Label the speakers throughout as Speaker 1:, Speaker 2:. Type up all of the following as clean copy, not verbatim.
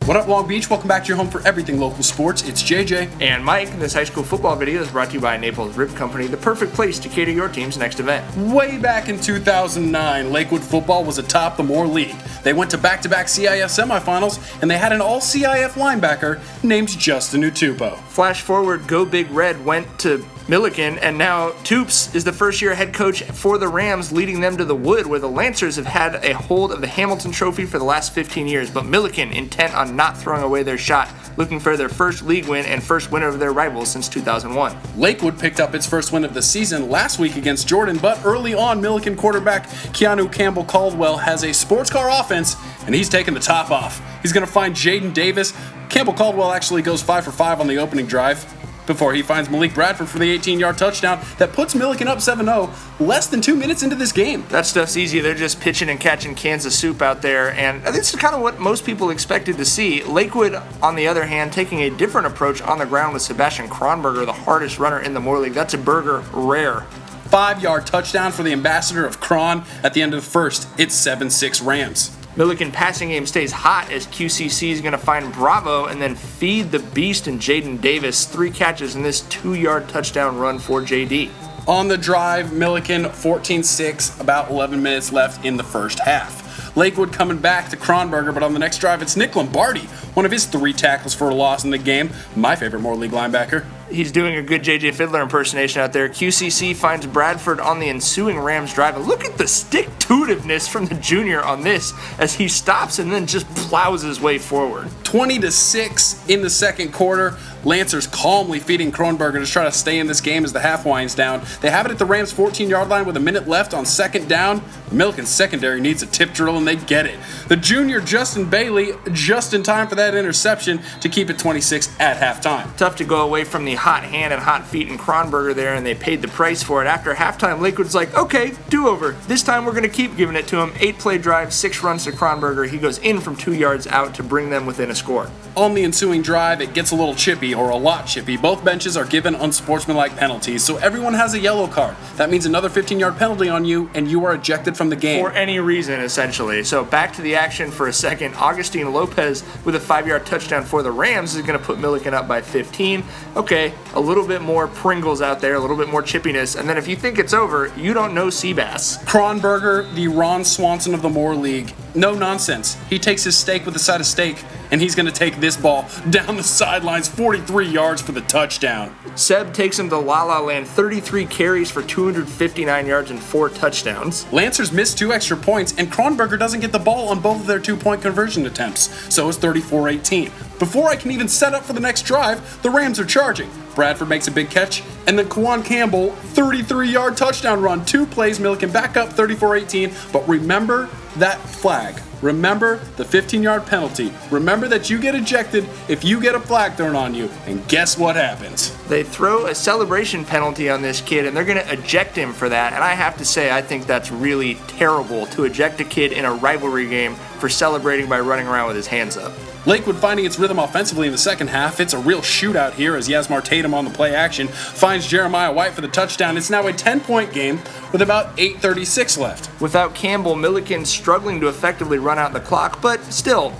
Speaker 1: What up, Long Beach? Welcome back to your home for everything local sports. It's JJ.
Speaker 2: And Mike. This high school football video is brought to you by Naples Rib Company, the perfect place to cater your team's next event.
Speaker 1: Way back in 2009, Lakewood football was atop the Moore League. They went to back-to-back CIF semifinals, and they had an all-CIF linebacker named Justin Utupo.
Speaker 2: Flash forward, Go Big Red went to Millikan, and now Toops is the first-year head coach for the Rams, leading them to the Wood, where the Lancers have had a hold of the Hamilton Trophy for the last 15 years, but Millikan, intent on not throwing away their shot, looking for their first league win and first win over their rivals since 2001.
Speaker 1: Lakewood picked up its first win of the season last week against Jordan, but early on, Millikan quarterback Keanu Campbell-Caldwell has a sports car offense, and he's taking the top off. He's going to find Jaden Davis. Campbell-Caldwell actually goes 5 for 5 on the opening drive, before he finds Malik Bradford for the 18-yard touchdown that puts Millikan up 7-0 less than 2 minutes into this game.
Speaker 2: That stuff's easy. They're just pitching and catching cans of soup out there, and this is kind of what most people expected to see. Lakewood, on the other hand, taking a different approach on the ground with Sebastian Kronberger, the hardest runner in the Moore League. That's a burger rare.
Speaker 1: 5-yard touchdown for the ambassador of Kron at the end of the first. It's 7-6 Rams.
Speaker 2: Millikan passing game stays hot as QCC is going to find Bravo and then feed the beast in Jaden Davis. 3 catches in this 2-yard touchdown run for JD.
Speaker 1: On the drive, Millikan 14-6, about 11 minutes left in the first half. Lakewood coming back to Kronberger, but on the next drive, it's Nick Lombardi, one of his 3 tackles for a loss in the game. My favorite Moore League linebacker.
Speaker 2: He's doing a good J.J. Fiddler impersonation out there. QCC finds Bradford on the ensuing Rams drive. And look at the stick-to-itiveness from the junior on this as he stops and then just plows his way forward.
Speaker 1: 20-6 in the second quarter. Lancers calmly feeding Kronberger to try to stay in this game as the half winds down. They have it at the Rams' 14-yard line with a minute left on second down. Millikan secondary needs a tip drill, and they get it. The junior Justin Bailey just in time for that interception to keep it 26 at halftime.
Speaker 2: Tough to go away from the hot hand and hot feet in Kronberger there, and they paid the price for it. After halftime, Lakewood's like, okay, do-over. This time we're going to keep giving it to him. 8-play drive, 6 runs to Kronberger. He goes in from 2 yards out to bring them within a score.
Speaker 1: On the ensuing drive, it gets a little chippy, or a lot chippy. Both benches are given unsportsmanlike penalties, so everyone has a yellow card. That means another 15-yard penalty on you, and you are ejected from the game.
Speaker 2: For any reason, essentially. So back to the action for a second. Augustine Lopez with a 5-yard touchdown for the Rams is going to put Millikan up by 15. Okay, a little bit more Pringles out there, a little bit more chippiness, and then if you think it's over, you don't know Seabass.
Speaker 1: Kronberger, the Ron Swanson of the Moore League. No nonsense. He takes his steak with a side of steak, and he's going to take this ball down the sidelines, 43 yards for the touchdown.
Speaker 2: Seb takes him to La La Land, 33 carries for 259 yards and 4 touchdowns.
Speaker 1: Lancers missed 2 extra points, and Kronberger doesn't get the ball on both of their 2-point conversion attempts, so it's 34-18. Before I can even set up for the next drive, the Rams are charging. Bradford makes a big catch, and then Kwan Campbell, 33-yard touchdown run. 2 plays, Millikan back up 34-18, but remember that flag. Remember the 15-yard penalty. Remember that you get ejected if you get a flag thrown on you. And guess what happens?
Speaker 2: They throw a celebration penalty on this kid, and they're going to eject him for that. And I have to say, I think that's really terrible to eject a kid in a rivalry game for celebrating by running around with his hands up.
Speaker 1: Lakewood finding its rhythm offensively in the second half. It's a real shootout here as Yasmar Tatum on the play action finds Jeremiah White for the touchdown. It's now a 10-point game with about 8:36 left.
Speaker 2: Without Campbell, Millikan's struggling to effectively run out the clock, but still,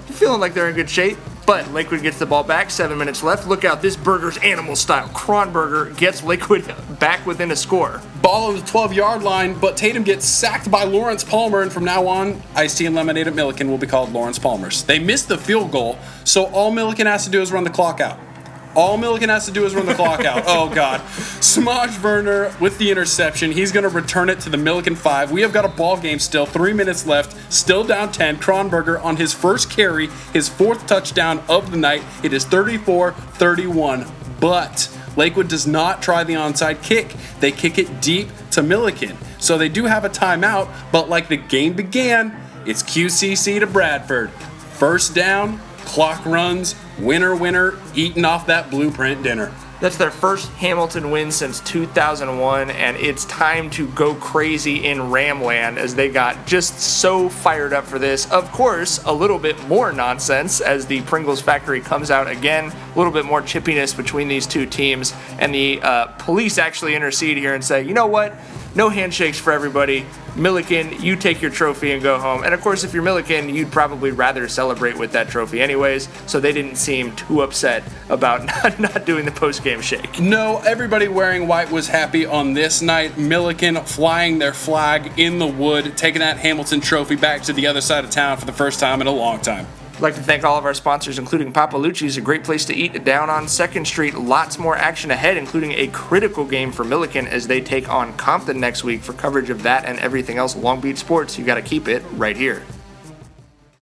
Speaker 2: feeling like they're in good shape. But Lakewood gets the ball back, 7 minutes left. Look out, this burger's animal style. Kronberger gets Lakewood back within a score.
Speaker 1: Ball on the 12-yard line, but Tatum gets sacked by Lawrence Palmer, and from now on, iced tea and lemonade at Millikan will be called Lawrence Palmer's. They missed the field goal, so all Millikan has to do is run the clock out. All Millikan has to do is run the clock out. Oh, God. Smaj Werner with the interception. He's going to return it to the Millikan 5. We have got a ball game still. 3 minutes left. Still down 10. Kronberger on his first carry, his 4th touchdown of the night. It is 34-31. But Lakewood does not try the onside kick. They kick it deep to Millikan. So they do have a timeout, but like the game began, it's QCC to Bradford. First down, clock runs, winner, eating off that blueprint dinner.
Speaker 2: That's their first Hamilton win since 2001, and it's time to go crazy in Ramland as they got just so fired up for this. Of course, a little bit more nonsense as the Pringles factory comes out again. little bit more chippiness between these two teams. And the police actually intercede here and say, you know what? No handshakes for everybody. Millikan, you take your trophy and go home. And of course, if you're Millikan, you'd probably rather celebrate with that trophy anyways, so they didn't seem too upset about not doing the post-game shake.
Speaker 1: No, everybody wearing white was happy on this night. Millikan flying their flag in the wood, taking that Hamilton trophy back to the other side of town for the first time in a long time.
Speaker 2: I'd like to thank all of our sponsors, including Papalucci's, a great place to eat down on 2nd Street. Lots more action ahead, including a critical game for Millikan as they take on Compton next week. For coverage of that and everything else Long Beach sports, you got to keep it right here.